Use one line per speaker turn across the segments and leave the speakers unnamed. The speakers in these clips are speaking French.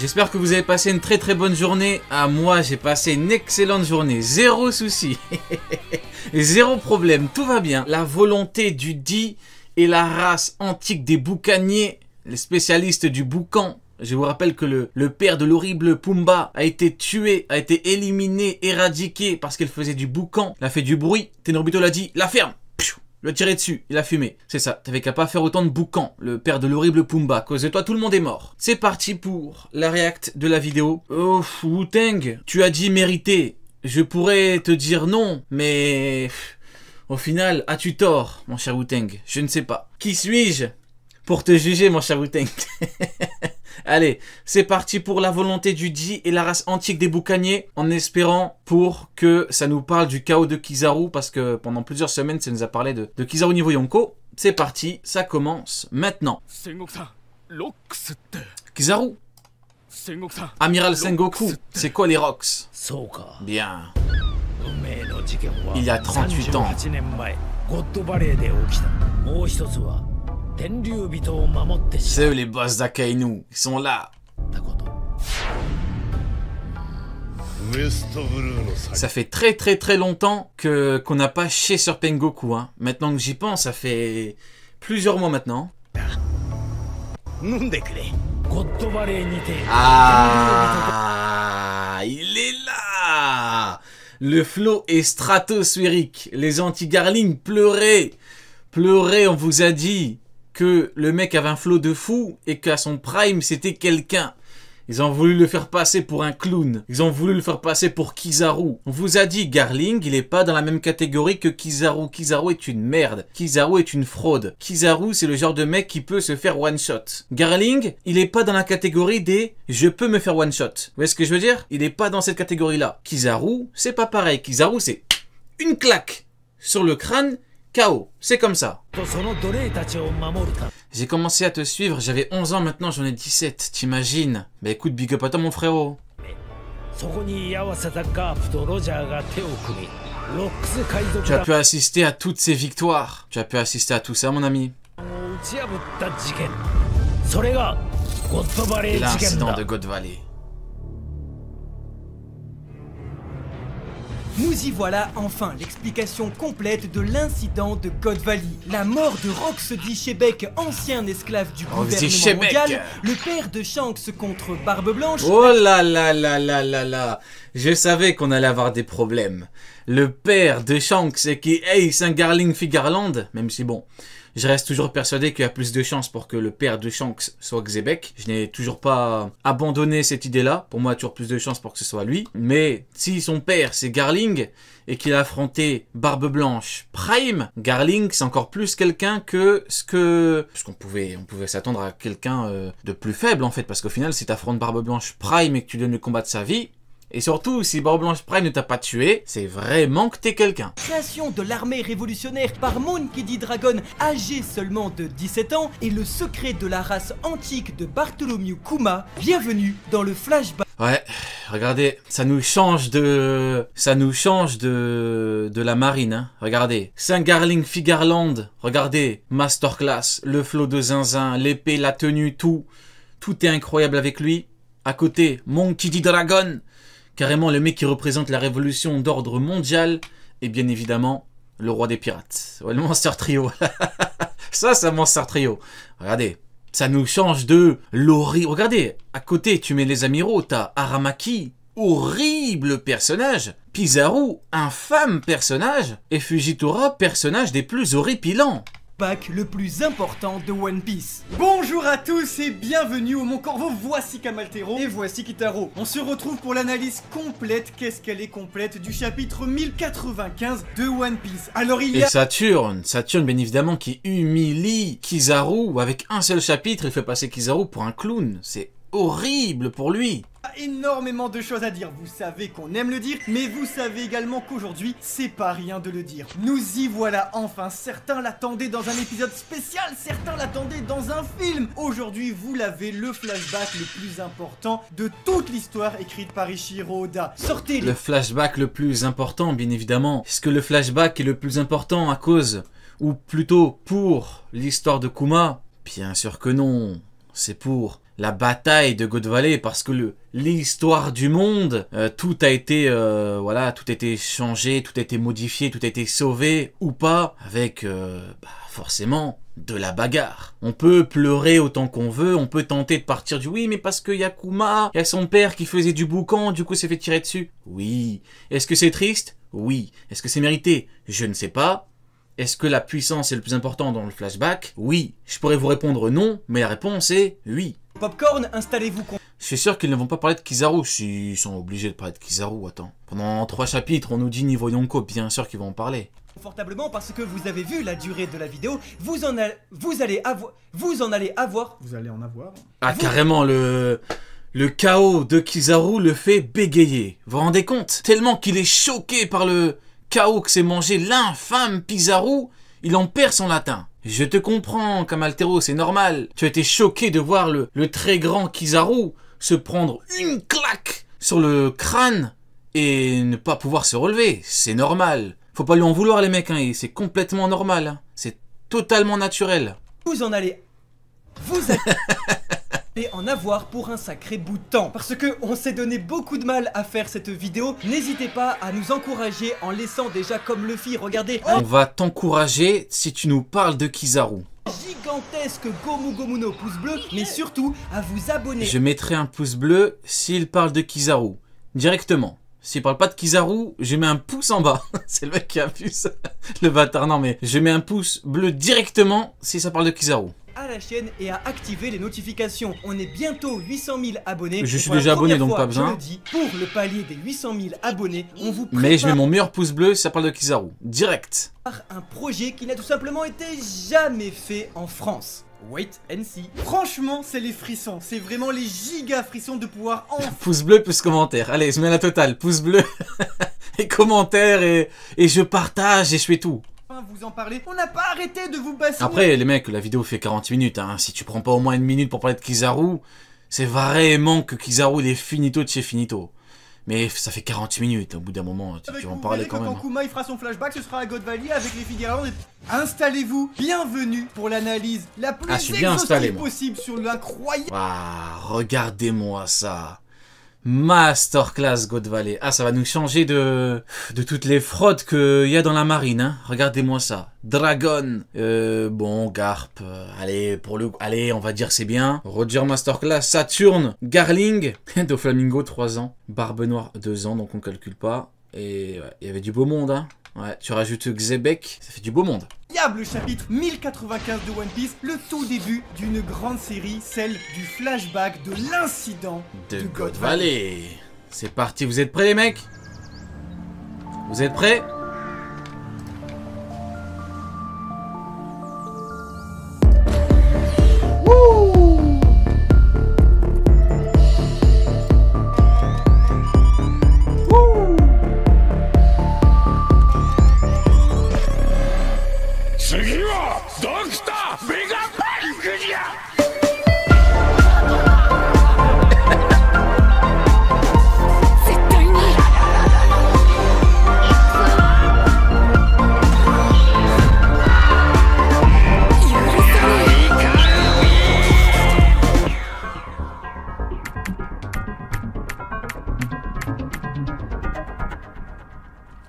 J'espère que vous avez passé une très très bonne journée. Ah, moi j'ai passé une excellente journée. Zéro souci. Zéro problème, tout va bien. La volonté du Di et la race antique des boucaniers, les spécialistes du boucan. Je vous rappelle que le père de l'horrible Pumba a été tué, a été éliminé, éradiqué parce qu'il faisait du boucan. Il a fait du bruit. Tenryubito l'a dit, la ferme. Le tirer dessus, il a fumé. C'est ça, t'avais qu'à pas faire autant de boucan, le père de l'horrible Pumba. À cause de toi, tout le monde est mort. C'est parti pour la react de la vidéo. Oh, Wu-Tang, tu as dit mérité. Je pourrais te dire non, mais... Au final, as-tu tort, mon cher Wu-Tang? Je ne sais pas. Qui suis-je pour te juger, mon cher Wu-Tang? Allez, c'est parti pour la volonté du Di et la race antique des boucaniers, en espérant pour que ça nous parle du chaos de Kizaru, parce que pendant plusieurs semaines, ça nous a parlé de Kizaru niveau Yonko. C'est parti, ça commence maintenant. Kizaru, Amiral Sengoku, c'est quoi les rocks? Bien. Il y a 38 ans. C'est eux les boss d'Akainu, ils sont là. Ça fait très longtemps qu'on n'a pas chié sur Pengoku. Hein. Maintenant que j'y pense, ça fait plusieurs mois maintenant. Ah, il est là. Le flow est stratosphérique. Les anti-Garling pleuraient. Pleuraient, on vous a dit que le mec avait un flow de fou et qu'à son prime, c'était quelqu'un. Ils ont voulu le faire passer pour un clown. Ils ont voulu le faire passer pour Kizaru. On vous a dit, Garling, il est pas dans la même catégorie que Kizaru. Kizaru est une merde. Kizaru est une fraude. Kizaru, c'est le genre de mec qui peut se faire one-shot. Garling, il est pas dans la catégorie des « je peux me faire one-shot ». Vous voyez ce que je veux dire? Il est pas dans cette catégorie-là. Kizaru, c'est pas pareil. Kizaru, c'est une claque sur le crâne. KO, c'est comme ça. J'ai commencé à te suivre, j'avais 11 ans, maintenant j'en ai 17, t'imagines? Bah écoute, big up à toi mon frérot. Tu as pu assister à toutes ces victoires. Tu as pu assister à tout ça mon ami. L'incident de God Valley.
Nous y voilà enfin, l'explication complète de l'incident de God Valley. La mort de Rox Di Shebek, ancien esclave du gouvernement mondial, le père de Shanks contre Barbe Blanche...
Oh là là là là là là. Je savais qu'on allait avoir des problèmes. Le père de Shanks et qui Ace un Garling Figarland, même si bon... Je reste toujours persuadé qu'il y a plus de chances pour que le père de Shanks soit Xebec. Je n'ai toujours pas abandonné cette idée-là. Pour moi, il y a toujours plus de chances pour que ce soit lui. Mais si son père, c'est Garling, et qu'il a affronté Barbe Blanche Prime, Garling, c'est encore plus quelqu'un que ce que... Parce qu'on pouvait s'attendre à quelqu'un de plus faible, en fait. Parce qu'au final, si tu affrontes Barbe Blanche Prime et que tu donnes le combat de sa vie... Et surtout, si Barbe Blanche Prime ne t'a pas tué, c'est vraiment que t'es quelqu'un.
Création de l'armée révolutionnaire par Monkey Dragon, âgé seulement de 17 ans, et le secret de la race antique de Bartholomew Kuma. Bienvenue dans le flashback.
Ouais, regardez, ça nous change de la marine, hein. Regardez, Saint-Garling Figarland, regardez, masterclass, le flot de zinzin, l'épée, la tenue, tout est incroyable avec lui. À côté, Monkey Dragon. Carrément le mec qui représente la révolution d'ordre mondial. Et bien évidemment, le roi des pirates. Ouais, le Monster Trio. Ça, c'est un Monster Trio. Regardez, ça nous change de l'horrible. Regardez, à côté, tu mets les amiraux. T'as Aramaki, horrible personnage. Kizaru, infâme personnage. Et Fujitora, personnage des plus horripilants.
Le plus important de One Piece. Bonjour à tous et bienvenue au Mon Corvo, voici Kamaltero et voici Kitaro. On se retrouve pour l'analyse complète, qu'est-ce qu'elle est complète, du chapitre 1095 de One Piece. Alors il y a...
Et Saturne bien évidemment qui humilie Kizaru, avec un seul chapitre, il fait passer Kizaru pour un clown, c'est horrible pour lui.
Énormément de choses à dire, vous savez qu'on aime le dire, mais vous savez également qu'aujourd'hui, c'est pas rien de le dire. Nous y voilà enfin, certains l'attendaient dans un épisode spécial, certains l'attendaient dans un film. Aujourd'hui, vous l'avez, le flashback le plus important de toute l'histoire écrite par Eiichiro Oda. Sortez les...
Le flashback le plus important, bien évidemment. Est-ce que le flashback est le plus important à cause, ou plutôt pour l'histoire de Kuma? Bien sûr que non. C'est pour la bataille de God Valley parce que l'histoire du monde, tout a été voilà, tout a été changé, tout a été modifié, tout a été sauvé ou pas avec forcément de la bagarre. On peut pleurer autant qu'on veut, on peut tenter de partir du oui mais parce que Yakuma, il y a son père qui faisait du boucan, du coup s'est fait tirer dessus. Oui. Est-ce que c'est triste? Oui. Est-ce que c'est mérité? Je ne sais pas. Est-ce que la puissance est le plus important dans le flashback? Oui. Je pourrais vous répondre non, mais la réponse est oui.
Popcorn, installez-vous.
Je suis sûr qu'ils ne vont pas parler de Kizaru. S'ils sont obligés de parler de Kizaru, attends. Pendant 3 chapitres, on nous dit niveau Yonko, bien sûr qu'ils vont en parler.
Confortablement parce que vous avez vu la durée de la vidéo, vous en allez avoir.
Ah, carrément, le chaos de Kizaru le fait bégayer. Vous vous rendez compte? Tellement qu'il est choqué par le chaos que s'est mangé l'infâme Kizaru, il en perd son latin. Je te comprends, Kamaltero, c'est normal. Tu as été choqué de voir le très grand Kizaru se prendre une claque sur le crâne et ne pas pouvoir se relever. C'est normal. Faut pas lui en vouloir, les mecs, hein. C'est complètement normal. Hein. C'est totalement naturel.
Vous allez en avoir pour un sacré bout de temps. Parce que on s'est donné beaucoup de mal à faire cette vidéo. N'hésitez pas à nous encourager en laissant déjà comme Luffy, regardez.
On va t'encourager si tu nous parles de Kizaru.
Gigantesque Gomu Gomu no pouce bleu, mais surtout à vous abonner.
Je mettrai un pouce bleu s'il parle de Kizaru. Directement. S'il parle pas de Kizaru, je mets un pouce en bas. C'est le mec qui abuse. Le bâtard, non mais je mets un pouce bleu directement si ça parle de Kizaru.
À la chaîne et à activer les notifications. On est bientôt 800 000 abonnés.
Je suis déjà abonné donc pas besoin.
Je le dis, pour le palier des 800 000 abonnés, on vous prépare
mais je mets mon meilleur pouce bleu si ça parle de Kizaru. Direct.
Un projet qui n'a tout simplement été jamais fait en France. Wait and see. Franchement, c'est les frissons. C'est vraiment les giga frissons de pouvoir
pouce bleu plus commentaire. Allez, je mets la totale. Pouce bleu et commentaire et je partage et je fais tout.
Vous en parler. On n'a pas arrêté de vous bassiner.
Après, les mecs, la vidéo fait 40 minutes. Hein. Si tu prends pas au moins 1 minute pour parler de Kizaru, c'est vraiment que Kizaru il est finito de chez finito. Mais ça fait 40 minutes. Au bout d'un moment, tu vas en parler quand même.
Quand Kuma il fera son flashback, ce sera à God Valley avec les filles d'Irlande. Installez-vous. Bienvenue pour l'analyse la plus exhaustive possible sur l'incroyable.
Ah, regardez-moi ça. Masterclass God Valley. Ah, ça va nous changer de toutes les fraudes qu'il y a dans la marine. Hein. Regardez-moi ça. Dragon. Bon, Garp. Allez, on va dire c'est bien. Roger Masterclass. Saturne. Garling. Doflamingo, 3 ans. Barbe Noire, 2 ans, donc on calcule pas. Et ouais, il y avait du beau monde, hein. Ouais, tu rajoutes Xebec, ça fait du beau monde.
Le chapitre 1095 de One Piece, le tout début d'une grande série, celle du flashback de l'incident
de God Valley. C'est parti, vous êtes prêts les mecs? Vous êtes prêts?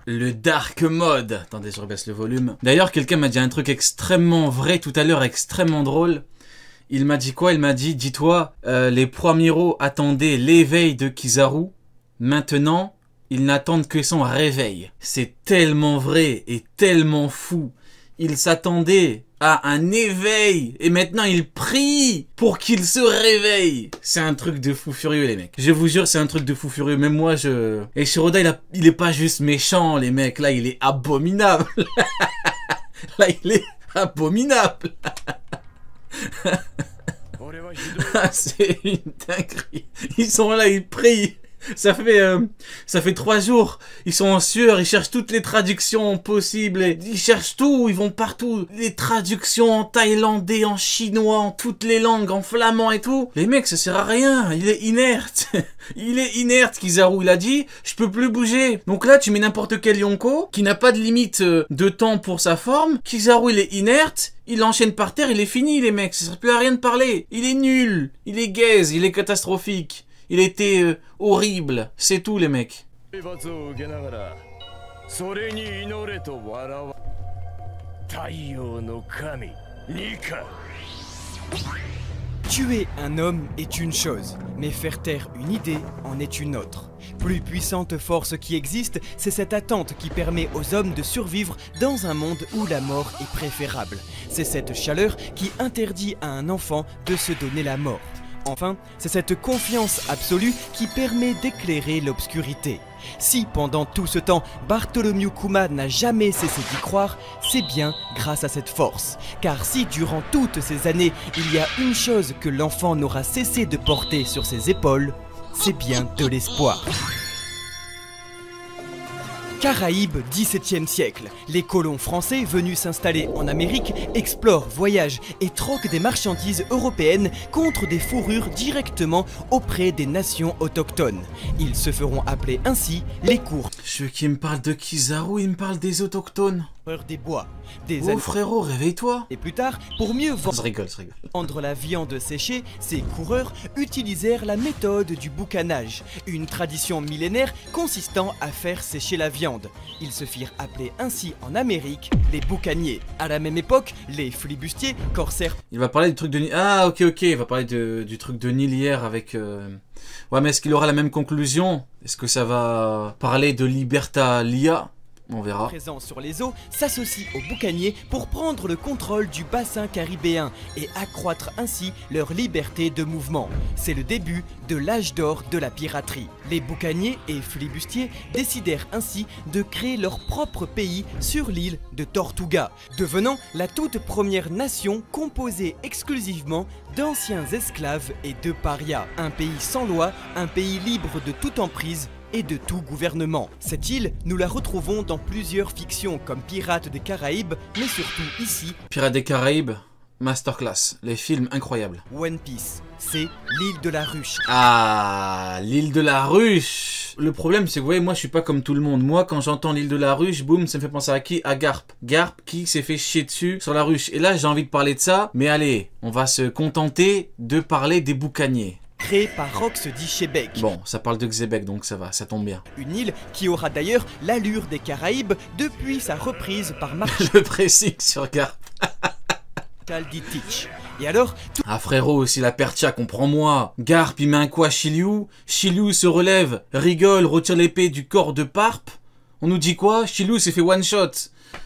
Le dark mode. Attendez, je rebaisse le volume. D'ailleurs, quelqu'un m'a dit un truc extrêmement vrai tout à l'heure, extrêmement drôle. Il m'a dit quoi? Il m'a dit, dis-toi, les Poimiro attendaient l'éveil de Kizaru. Maintenant, ils n'attendent que son réveil. C'est tellement vrai et tellement fou. Ils s'attendaient à un éveil et maintenant ils prient pour qu'il se réveille. C'est un truc de fou furieux les mecs. Je vous jure c'est un truc de fou furieux. Même moi je... Et Shiroda il est pas juste méchant les mecs. Là il est abominable. Là il est abominable. C'est une dinguerie. Ils sont là, ils prient. Ça fait 3 jours, ils sont en sueur, ils cherchent toutes les traductions possibles, ils cherchent tout, ils vont partout, les traductions en thaïlandais, en chinois, en toutes les langues, en flamand et tout. Les mecs, ça sert à rien, il est inerte. Il est inerte, Kizaru. Il a dit, je peux plus bouger. Donc là, tu mets n'importe quel Yonko qui n'a pas de limite de temps pour sa forme. Kizaru, il est inerte. Il enchaîne par terre. Il est fini, les mecs. Ça sert plus à rien de parler. Il est nul. Il est gaze. Il est catastrophique. Il était horrible. C'est tout, les mecs.
Tuer un homme est une chose, mais faire taire une idée en est une autre. Plus puissante force qui existe, c'est cette attente qui permet aux hommes de survivre dans un monde où la mort est préférable. C'est cette chaleur qui interdit à un enfant de se donner la mort. Enfin, c'est cette confiance absolue qui permet d'éclairer l'obscurité. Si pendant tout ce temps, Bartholomew Kuma n'a jamais cessé d'y croire, c'est bien grâce à cette force. Car si durant toutes ces années, il y a une chose que l'enfant n'aura cessé de porter sur ses épaules, c'est bien de l'espoir. Caraïbes, XVIIe siècle. Les colons français venus s'installer en Amérique explorent, voyagent et troquent des marchandises européennes contre des fourrures directement auprès des nations autochtones. Ils se feront appeler ainsi les coureurs
Je veux qu'il me parle de Kizaru, il me parle des autochtones.
des bois. Des
Oh frérot, réveille-toi.
Et plus tard, pour mieux
Je rigole, je rigole.
vendre la viande séchée, ces coureurs utilisèrent la méthode du boucanage, une tradition millénaire consistant à faire sécher la viande. Ils se firent appeler ainsi en Amérique les boucaniers. À la même époque, les flibustiers, corsaires
Il va parler du truc de Nil. Ah, ok, il va parler du truc de Nil hier avec... Ouais, mais est-ce qu'il aura la même conclusion? Est-ce que ça va parler de Libertalia? On verra.
présents sur les eaux s'associent aux boucaniers pour prendre le contrôle du bassin caribéen et accroître ainsi leur liberté de mouvement. C'est le début de l'âge d'or de la piraterie. Les boucaniers et flibustiers décidèrent ainsi de créer leur propre pays sur l'île de Tortuga, devenant la toute première nation composée exclusivement d'anciens esclaves et de parias. Un pays sans loi, un pays libre de toute emprise et de tout gouvernement. Cette île, nous la retrouvons dans plusieurs fictions comme Pirates des Caraïbes, mais surtout ici,
Pirates des Caraïbes, masterclass. Les films incroyables.
One Piece. C'est l'île de la ruche.
Ah, l'île de la ruche. Le problème, c'est que vous voyez, moi, je suis pas comme tout le monde. Moi, quand j'entends l'île de la ruche, boum, ça me fait penser à qui? À Garp. Garp qui s'est fait chier dessus sur la ruche. Et là, j'ai envie de parler de ça. Mais allez, on va se contenter de parler des boucaniers.
Créée par Rox dit Shebeck.
Bon, ça parle de Xebec, donc ça va, ça tombe bien.
Une île qui aura d'ailleurs l'allure des Caraïbes depuis sa reprise par
Le pressing sur Garp.
Marshall Dietrich. Et alors, tout
Ah frérot, si la Pertia comprends-moi. Garp, il met un coup à Shiliu. Shiliu se relève, rigole, retire l'épée du corps de Parp. On nous dit quoi? Shiliu s'est fait one shot.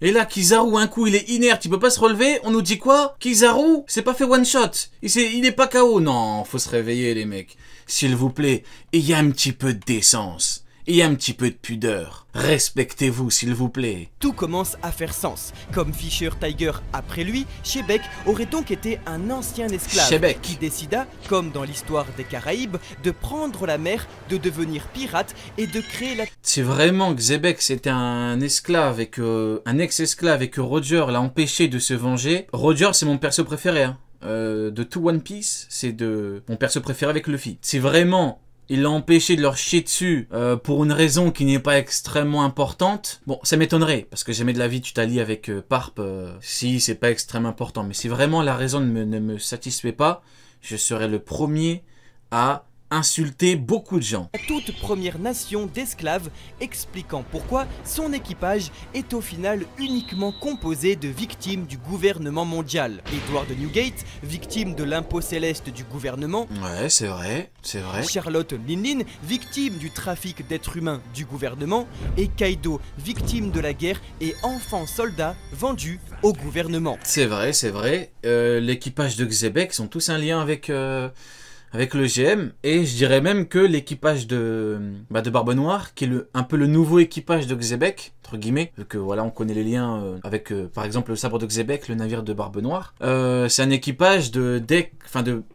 Et là, Kizaru, un coup, il est inerte, il peut pas se relever. On nous dit quoi? Kizaru s'est pas fait one shot. Il est pas KO. Non, faut se réveiller, les mecs. S'il vous plaît, ayez un petit peu de décence. Ayez un petit peu de pudeur. Respectez-vous, s'il vous plaît.
tout commence à faire sens. Comme Fisher Tiger après lui, Shebeck aurait donc été un ancien esclave
Shebeck.
qui décida, comme dans l'histoire des Caraïbes, de prendre la mer, de devenir pirate et de créer la
C'est vraiment que Xebec c'était un esclave et que un ex-esclave et que Roger l'a empêché de se venger. Roger, c'est mon perso préféré. Hein. De tout One Piece, c'est de mon perso préféré avec Luffy. C'est vraiment... Il l'a empêché de leur chier dessus pour une raison qui n'est pas extrêmement importante. Bon, ça m'étonnerait, parce que jamais de la vie tu t'allies avec Parp si c'est pas extrêmement important. Mais si vraiment la raison ne me satisfait pas, je serai le premier à insulter beaucoup de gens.
toute première nation d'esclaves, expliquant pourquoi son équipage est au final uniquement composé de victimes du gouvernement mondial. Edward Newgate, victime de l'impôt céleste du gouvernement,
Ouais, c'est vrai, c'est vrai.
Charlotte Linlin, victime du trafic d'êtres humains du gouvernement, et Kaido, victime de la guerre et enfant soldat vendu au gouvernement.
C'est vrai, c'est vrai. L'équipage de Xebec sont tous un lien avec le GM. Et je dirais même que l'équipage de Barbe Noire, qui est un peu le nouveau équipage de Xebec, entre guillemets, vu que voilà, on connaît les liens avec, par exemple, le sabre de Xebec, le navire de Barbe Noire. C'est un équipage de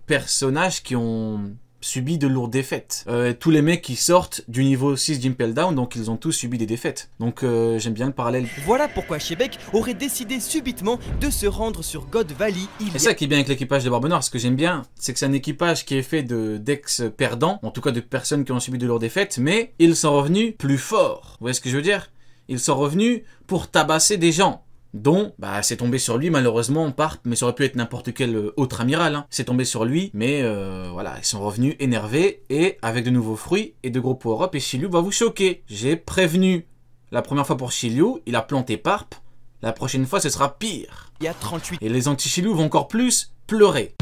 personnages qui ont subi de lourdes défaites. Tous les mecs qui sortent du niveau 6 d'Impel Down, donc ils ont tous subi des défaites. Donc j'aime bien le parallèle.
Voilà pourquoi Shebeck aurait décidé subitement de se rendre sur God Valley.
Et ça qui est bien avec l'équipage de Barbe Noire, ce que j'aime bien, c'est que c'est un équipage qui est fait d'ex-perdants, en tout cas de personnes qui ont subi de lourdes défaites, mais ils sont revenus plus forts. Vous voyez ce que je veux dire? Ils sont revenus pour tabasser des gens. Dont, c'est tombé sur lui malheureusement, Parp, mais ça aurait pu être n'importe quel autre amiral, hein. C'est tombé sur lui, mais voilà, ils sont revenus énervés, et avec de nouveaux fruits, et de gros power-up, et Shiryu va vous choquer. J'ai prévenu, la première fois pour Shiryu, il a planté Parp, la prochaine fois ce sera pire.
Il y a 38.
Et les anti-Shiryu vont encore plus pleurer.